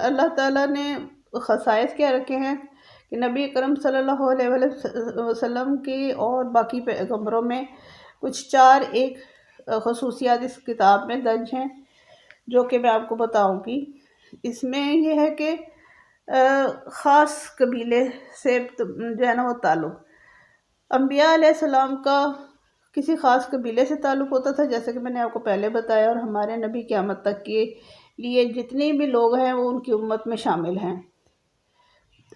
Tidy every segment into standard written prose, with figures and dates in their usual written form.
اللہ تعالیٰ نے خصائص کیا رکھے ہیں کہ نبی اکرم صلی اللہ علیہ وآلہ وسلم کی اور باقی پیغمبروں میں کچھ 4 خصوصیات اس کتاب میں درج ہیں، جو کہ میں آپ کو بتاؤں گی۔ اس میں یہ ہے کہ خاص قبیلے سے جو ہے نا وہ تعلق، انبیاء علیہ السلام کا کسی خاص قبیلے سے تعلق ہوتا تھا، جیسے کہ میں نے آپ کو پہلے بتایا، اور ہمارے نبی قیامت تک کے لیے جتنے بھی لوگ ہیں وہ ان کی امت میں شامل ہیں۔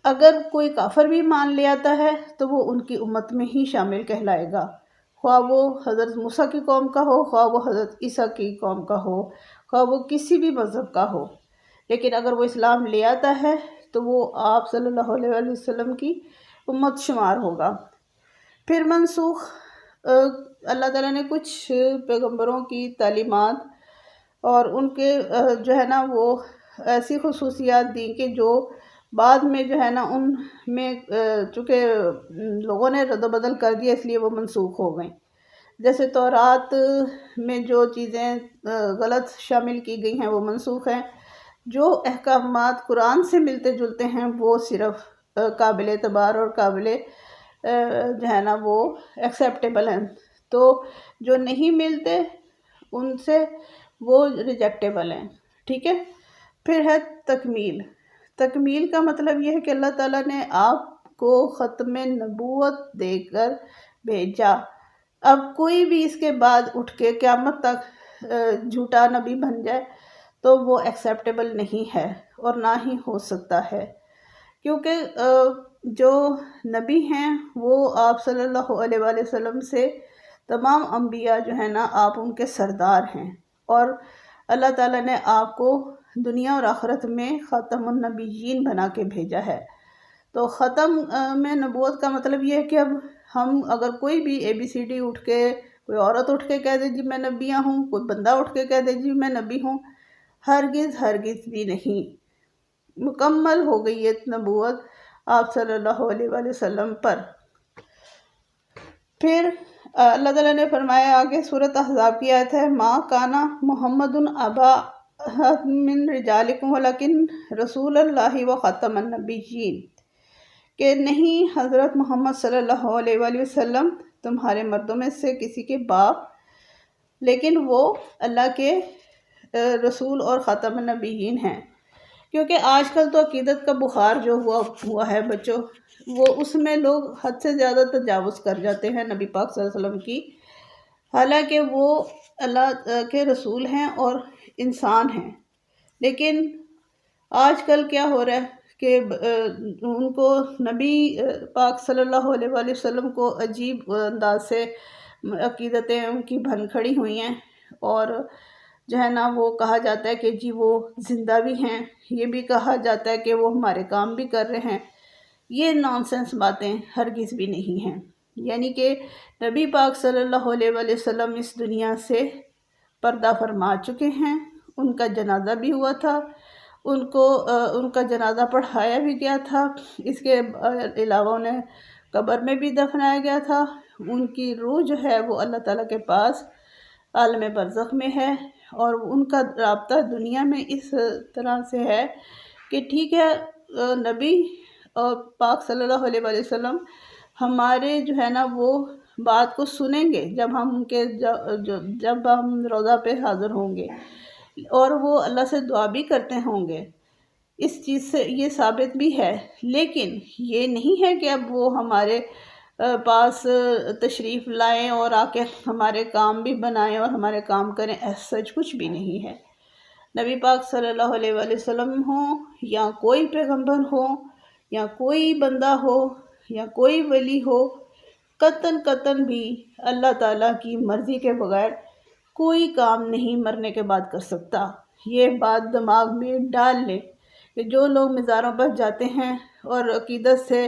اگر کوئی کافر بھی مان لے آتا ہے تو وہ ان کی امت میں ہی شامل کہلائے گا، خواہ وہ حضرت موسیٰ کی قوم کا ہو، خواہ وہ حضرت عیسیٰ کی قوم کا ہو، خواہ وہ کسی بھی مذہب کا ہو، لیکن اگر وہ اسلام لے آتا ہے تو وہ آپ صلی اللہ علیہ وآلہ وسلم کی امت شمار ہوگا۔ پھر منسوخ اللہ تعالیٰ نے کچھ پیغمبروں کی تعلیمات اور ان کے جو ہے نا وہ ایسی خصوصیات دی کہ جو بعد میں جو ہے نا ان میں چونکہ لوگوں نے رد و بدل کر دیا، اس لیے وہ منسوخ ہو گئیں۔ جیسے تورات میں جو چیزیں غلط شامل کی گئی ہیں وہ منسوخ ہیں، جو احکامات قرآن سے ملتے جلتے ہیں وہ صرف قابل اعتبار اور قابل جو ہے نا وہ ایکسیپٹیبل ہیں، تو جو نہیں ملتے ان سے وہ ریجیکٹیبل ہیں، ٹھیک ہے۔ پھر ہے تکمیل۔ تکمیل کا مطلب یہ ہے کہ اللہ تعالیٰ نے آپ کو ختم نبوت دے کر بھیجا۔ اب کوئی بھی اس کے بعد اٹھ کے قیامت تک جھوٹا نبی بن جائے تو وہ ایکسیپٹیبل نہیں ہے اور نہ ہی ہو سکتا ہے، کیونکہ جو نبی ہیں وہ آپ صلی اللہ علیہ وآلہ وسلم سے تمام انبیاء جو ہیں نا آپ ان کے سردار ہیں، اور اللہ تعالیٰ نے آپ کو دنیا اور آخرت میں خاتم النبیین بنا کے بھیجا ہے۔ تو ختم میں نبوت کا مطلب یہ ہے کہ اب ہم اگر کوئی بھی ABCD اٹھ کے، کوئی عورت اٹھ کے کہہ دے جی میں نبیہ ہوں، کوئی بندہ اٹھ کے کہہ دے جی میں نبی ہوں، ہرگز بھی نہیں۔ مکمل ہو گئی ہے نبوت آپ صلی اللہ علیہ وآلہ وسلم پر۔ پھر اللہ تعالیٰ نے فرمایا آگے، سورۃ احزاب کی آیت ہے، مَا کَانَ مُحَمَّدٌ أَبَا أَحَدٍ مِّن رِجَالِكُمْ وَلَكِنَّ رَسُولَ اللَّهِ وَخَاتَمَ النَّبِيِّينَ، کہ نہیں حضرت محمد صلی اللہ علیہ وآلہ وسلم تمہارے مردوں میں سے کسی کے باپ، لیکن وہ اللہ کے رسول اور خاتم النبیین ہیں۔ کیونکہ آج کل تو عقیدت کا بخار جو ہوا ہے بچوں، وہ اس میں لوگ حد سے زیادہ تجاوز کر جاتے ہیں نبی پاک صلی اللہ علیہ وسلم کی، حالانکہ وہ اللہ کے رسول ہیں اور انسان ہیں۔ لیکن آج کل کیا ہو رہا ہے کہ ان کو نبی پاک صلی اللہ علیہ وآلہ وسلم کو عجیب انداز سے عقیدتیں ان کی بھن کھڑی ہوئی ہیں، اور جو ہے نا وہ کہا جاتا ہے کہ جی وہ زندہ بھی ہیں، یہ بھی کہا جاتا ہے کہ وہ ہمارے کام بھی کر رہے ہیں۔ یہ نانسنس باتیں ہرگز بھی نہیں ہیں، یعنی کہ نبی پاک صلی اللہ علیہ وآلہ وسلم اس دنیا سے پردہ فرما چکے ہیں، ان کا جنازہ بھی ہوا تھا، ان کا جنازہ پڑھایا بھی گیا تھا، اس کے علاوہ انہیں قبر میں بھی دفنایا گیا تھا۔ ان کی روح جو ہے وہ اللہ تعالیٰ کے پاس عالم برزخ میں ہے، اور ان کا رابطہ دنیا میں اس طرح سے ہے کہ ٹھیک ہے نبی اور پاک صلی اللہ علیہ وآلہ وسلم ہمارے جو ہے نا وہ بات کو سنیں گے جب ہم روضہ پہ حاضر ہوں گے، اور وہ اللہ سے دعا بھی کرتے ہوں گے، اس چیز سے یہ ثابت بھی ہے۔ لیکن یہ نہیں ہے کہ اب وہ ہمارے پاس تشریف لائیں اور آ کے ہمارے کام بھی بنائیں اور ہمارے کام کریں، ایسا کچھ بھی نہیں ہے۔ نبی پاک صلی اللہ علیہ وآلہ وسلم ہوں یا کوئی پیغمبر ہو یا کوئی بندہ ہو یا کوئی ولی ہو، قطعاً بھی اللہ تعالیٰ کی مرضی کے بغیر کوئی کام نہیں مرنے کے بعد کر سکتا۔ یہ بات دماغ میں ڈال لیں کہ جو لوگ مزاروں پر جاتے ہیں اور عقیدت سے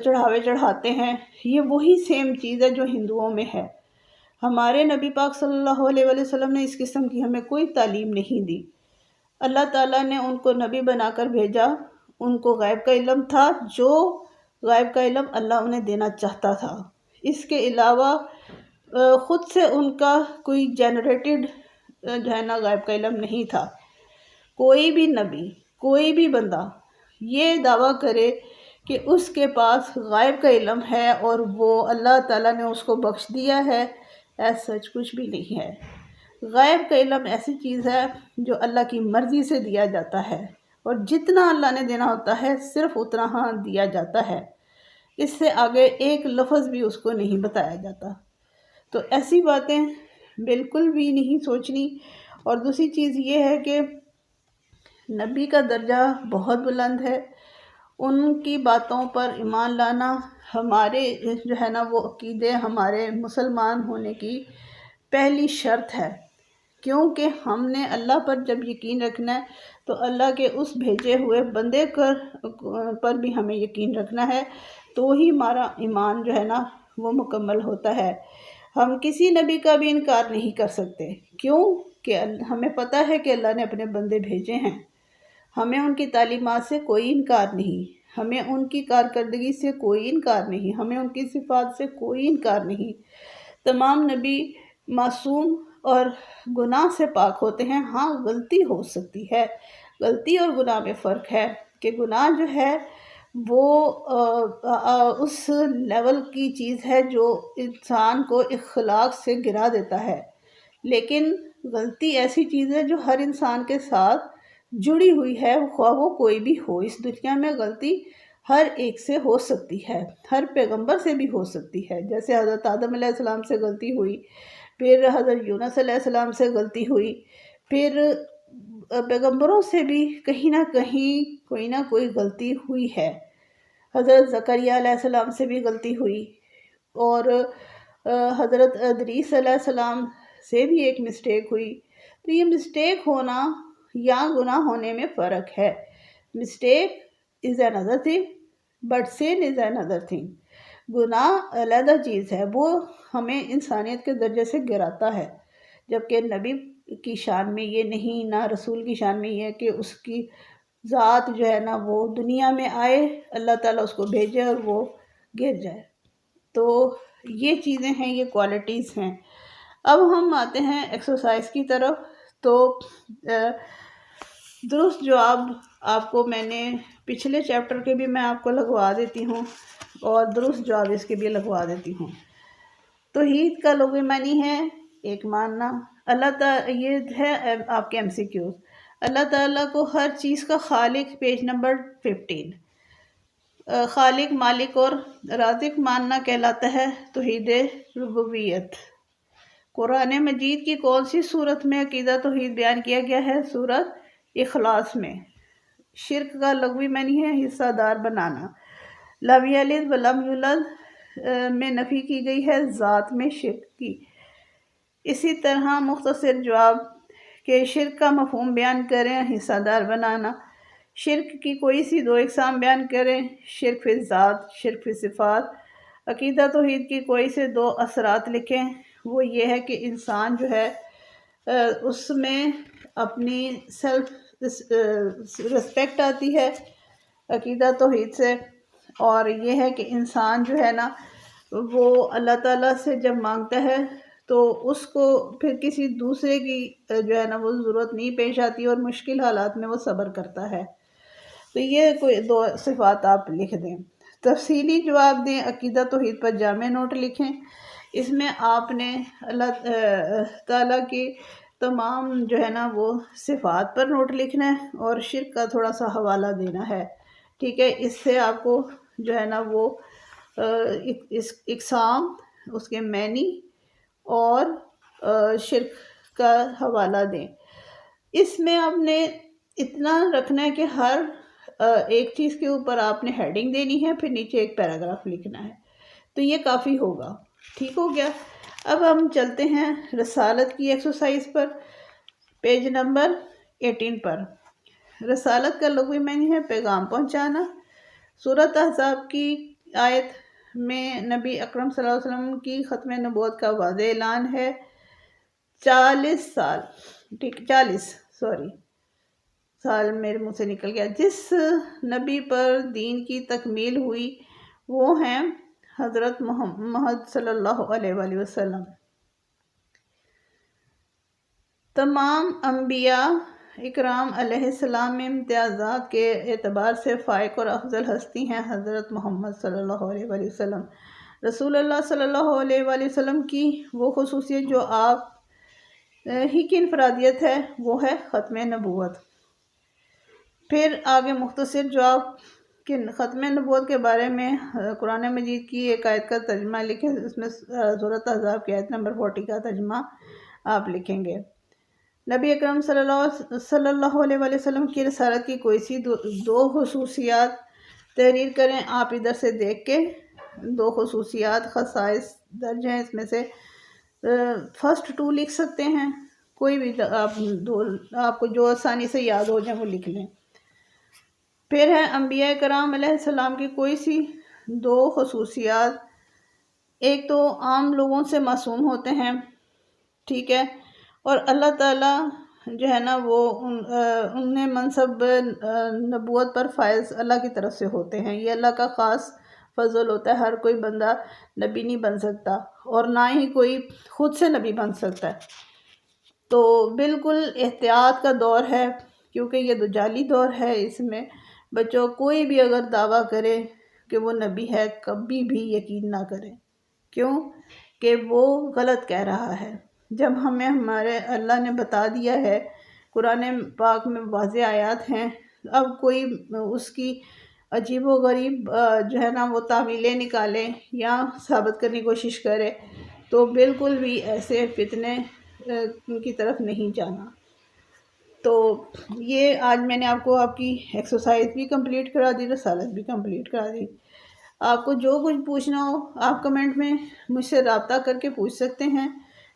چڑھاوے چڑھاتے ہیں، یہ وہی سیم چیز ہے جو ہندوؤں میں ہے۔ ہمارے نبی پاک صلی اللہ علیہ وآلہ وسلم نے اس قسم کی ہمیں کوئی تعلیم نہیں دی۔ اللہ تعالیٰ نے ان کو نبی بنا کر بھیجا، ان کو غیب کا علم تھا، جو غیب کا علم اللہ انہیں دینا چاہتا تھا۔ اس کے علاوہ خود سے ان کا کوئی جنریٹڈ جو ہے نا غیب کا علم نہیں تھا۔ کوئی بھی نبی، کوئی بھی بندہ یہ دعویٰ کرے کہ اس کے پاس غائب کا علم ہے اور وہ اللہ تعالیٰ نے اس کو بخش دیا ہے، ایسا سچ کچھ بھی نہیں ہے۔ غائب کا علم ایسی چیز ہے جو اللہ کی مرضی سے دیا جاتا ہے، اور جتنا اللہ نے دینا ہوتا ہے صرف اتنا ہاں دیا جاتا ہے، اس سے آگے ایک لفظ بھی اس کو نہیں بتایا جاتا۔ تو ایسی باتیں بالکل بھی نہیں سوچنی۔ اور دوسری چیز یہ ہے کہ نبی کا درجہ بہت بلند ہے، ان کی باتوں پر ایمان لانا ہمارے جو ہے نا وہ عقیدے، ہمارے مسلمان ہونے کی پہلی شرط ہے، کیونکہ ہم نے اللہ پر جب یقین رکھنا ہے تو اللہ کے اس بھیجے ہوئے بندے پر بھی ہمیں یقین رکھنا ہے، تو ہی ہمارا ایمان جو ہے نا وہ مکمل ہوتا ہے۔ ہم کسی نبی کا بھی انکار نہیں کر سکتے، کیوں کہ ہمیں پتہ ہے کہ اللہ نے اپنے بندے بھیجے ہیں، ہمیں ان کی تعلیمات سے کوئی انکار نہیں، ہمیں ان کی کارکردگی سے کوئی انکار نہیں، ہمیں ان کی صفات سے کوئی انکار نہیں۔ تمام نبی معصوم اور گناہ سے پاک ہوتے ہیں۔ ہاں غلطی ہو سکتی ہے، غلطی اور گناہ میں فرق ہے کہ گناہ جو ہے وہ اس لیول کی چیز ہے جو انسان کو اخلاق سے گرا دیتا ہے، لیکن غلطی ایسی چیز ہے جو ہر انسان کے ساتھ جڑی ہوئی ہے، خواہ وہ کوئی بھی ہو۔ اس دنیا میں غلطی ہر ایک سے ہو سکتی ہے، ہر پیغمبر سے بھی ہو سکتی ہے، جیسے حضرت آدم علیہ السلام سے غلطی ہوئی، پھر حضرت یونس علیہ السلام سے غلطی ہوئی، پھر پیغمبروں سے بھی کہیں نہ کوئی غلطی ہوئی ہے۔ حضرت زکریا علیہ السلام سے بھی غلطی ہوئی، اور حضرت ادریس علیہ السلام سے بھی ایک مسٹیک ہوئی۔ تو یہ مسٹیک ہونا یا گناہ ہونے میں فرق ہے۔ Mistake is another thing but sin is another thing۔ گناہ علیحدہ چیز ہے، وہ ہمیں انسانیت کے درجے سے گراتا ہے، جبکہ نبی کی شان میں یہ نہیں، نہ رسول کی شان میں یہ ہے کہ اس کی ذات جو ہے نا وہ دنیا میں آئے، اللہ تعالیٰ اس کو بھیجے اور وہ گر جائے۔ تو یہ چیزیں ہیں، یہ کوالٹیز ہیں۔ اب ہم آتے ہیں ایکسرسائز کی طرف۔ تو درست جواب آپ کو میں نے پچھلے چیپٹر کے بھی میں آپ کو لگوا دیتی ہوں، اور درست جواب اس کے بھی لگوا دیتی ہوں۔ توحید کا لغوی معنی ہے ایک ماننا۔ اللہ تعالیٰ، یہ ہے آپ کے MCQs۔ اللہ تعالیٰ کو ہر چیز کا خالق، پیج نمبر 15۔ خالق، مالک اور رازق ماننا کہلاتا ہے توحید ربوبیت۔ قرآن مجید کی کون سی صورت میں عقیدہ توحید بیان کیا گیا ہے؟ سورۃ اخلاص میں۔ شرک کا لغوی معنی ہے حصہ دار بنانا۔ لم یلد ولم یولد میں نفی کی گئی ہے ذات میں شرک کی۔ اسی طرح مختصر جواب کہ شرک کا مفہوم بیان کریں، حصہ دار بنانا۔ شرک کی کوئی سی دو اقسام بیان کریں، شرک فی ذات، شرک فی صفات۔ عقیدہ توحید کی کوئی سے دو اثرات لکھیں۔ وہ یہ ہے کہ انسان جو ہے اس میں اپنی سیلف رسپیکٹ آتی ہے عقیدہ توحید سے، اور یہ ہے کہ انسان جو ہے نا وہ اللہ تعالیٰ سے جب مانگتا ہے تو اس کو پھر کسی دوسرے کی جو ہے نا وہ ضرورت نہیں پیش آتی، اور مشکل حالات میں وہ صبر کرتا ہے۔ تو یہ کوئی دو صفات آپ لکھ دیں۔ تفصیلی جواب دیں، عقیدہ توحید پر جامع نوٹ لکھیں۔ اس میں آپ نے اللہ تعالیٰ کی تمام جو ہے نا وہ صفات پر نوٹ لکھنا ہے، اور شرک کا تھوڑا سا حوالہ دینا ہے، ٹھیک ہے؟ اس سے آپ کو جو ہے نا وہ اقسام، اس کے معنی اور شرک کا حوالہ دیں۔ اس میں آپ نے اتنا رکھنا ہے کہ ہر ایک چیز کے اوپر آپ نے ہیڈنگ دینی ہے، پھر نیچے ایک پیراگراف لکھنا ہے، تو یہ کافی ہوگا۔ ٹھیک ہو گیا؟ اب ہم چلتے ہیں رسالت کی ایکسرسائز پر، پیج نمبر 18 پر۔ رسالت کا لغوی معنی ہے پیغام پہنچانا۔ سورۃ احزاب کی آیت میں نبی اکرم صلی اللہ علیہ وسلم کی ختم نبوت کا واضح اعلان ہے۔ 40 سال میرے منہ سے نکل گیا۔ جس نبی پر دین کی تکمیل ہوئی وہ ہیں حضرت محمد صلی اللہ علیہ وآلہ وسلم۔ تمام انبیاء اکرام علیہ السلام میں امتیازات کے اعتبار سے فائق اور افضل ہستی ہیں حضرت محمد صلی اللہ علیہ وآلہ وسلم۔ رسول اللہ صلی اللہ علیہ وآلہ وسلم کی وہ خصوصیت جو آپ ہی کی انفرادیت ہے وہ ہے ختم نبوت۔ پھر آگے مختصر جواب کہ ختم نبوت کے بارے میں قرآن مجید کی ایک آیت کا ترجمہ لکھیں، اس میں سورۃ احزاب کی آیت نمبر 40 کا ترجمہ آپ لکھیں گے۔ نبی اکرم صلی اللہ علیہ وآلہ وسلم کی رسالت کی کوئی سی دو خصوصیات تحریر کریں۔ آپ ادھر سے دیکھ کے دو خصوصیات خصائص درج ہیں، اس میں سے فرسٹ 2 لکھ سکتے ہیں، کوئی بھی آپ کو جو آسانی سے یاد ہو جائے وہ لکھ لیں۔ پھر ہے انبیاء کرام علیہ السلام کی کوئی سی دو خصوصیات، ایک تو عام لوگوں سے معصوم ہوتے ہیں، ٹھیک ہے، اور اللہ تعالیٰ جو ہے نا وہ انہیں منصب نبوت پر فائز اللہ کی طرف سے ہوتے ہیں، یہ اللہ کا خاص فضل ہوتا ہے۔ ہر کوئی بندہ نبی نہیں بن سکتا اور نہ ہی کوئی خود سے نبی بن سکتا ہے، تو بالکل احتیاط کا دور ہے کیونکہ یہ دجالی دور ہے۔ اس میں بچوں کوئی بھی اگر دعویٰ کرے کہ وہ نبی ہے کبھی بھی یقین نہ کریں، کیوں کہ وہ غلط کہہ رہا ہے، جب ہمیں ہمارے اللہ نے بتا دیا ہے، قرآن پاک میں واضح آیات ہیں، اب کوئی اس کی عجیب و غریب جو ہے نا وہ تعویلیں نکالے یا ثابت کرنے کی کوشش کرے تو بالکل بھی ایسے فتنے کی طرف نہیں جانا۔ تو یہ آج میں نے آپ کو آپ کی ایکسرسائز بھی کمپلیٹ کرا دی، رسالت بھی کمپلیٹ کرا دی۔ آپ کو جو کچھ پوچھنا ہو آپ کمنٹ میں مجھ سے رابطہ کر کے پوچھ سکتے ہیں،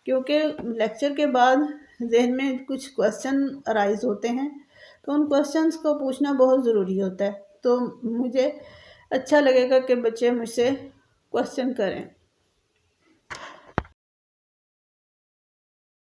کیونکہ لیکچر کے بعد ذہن میں کچھ کوسچن ارائز ہوتے ہیں تو ان کوسچنس کو پوچھنا بہت ضروری ہوتا ہے، تو مجھے اچھا لگے گا کہ بچے مجھ سے کوسچن کریں۔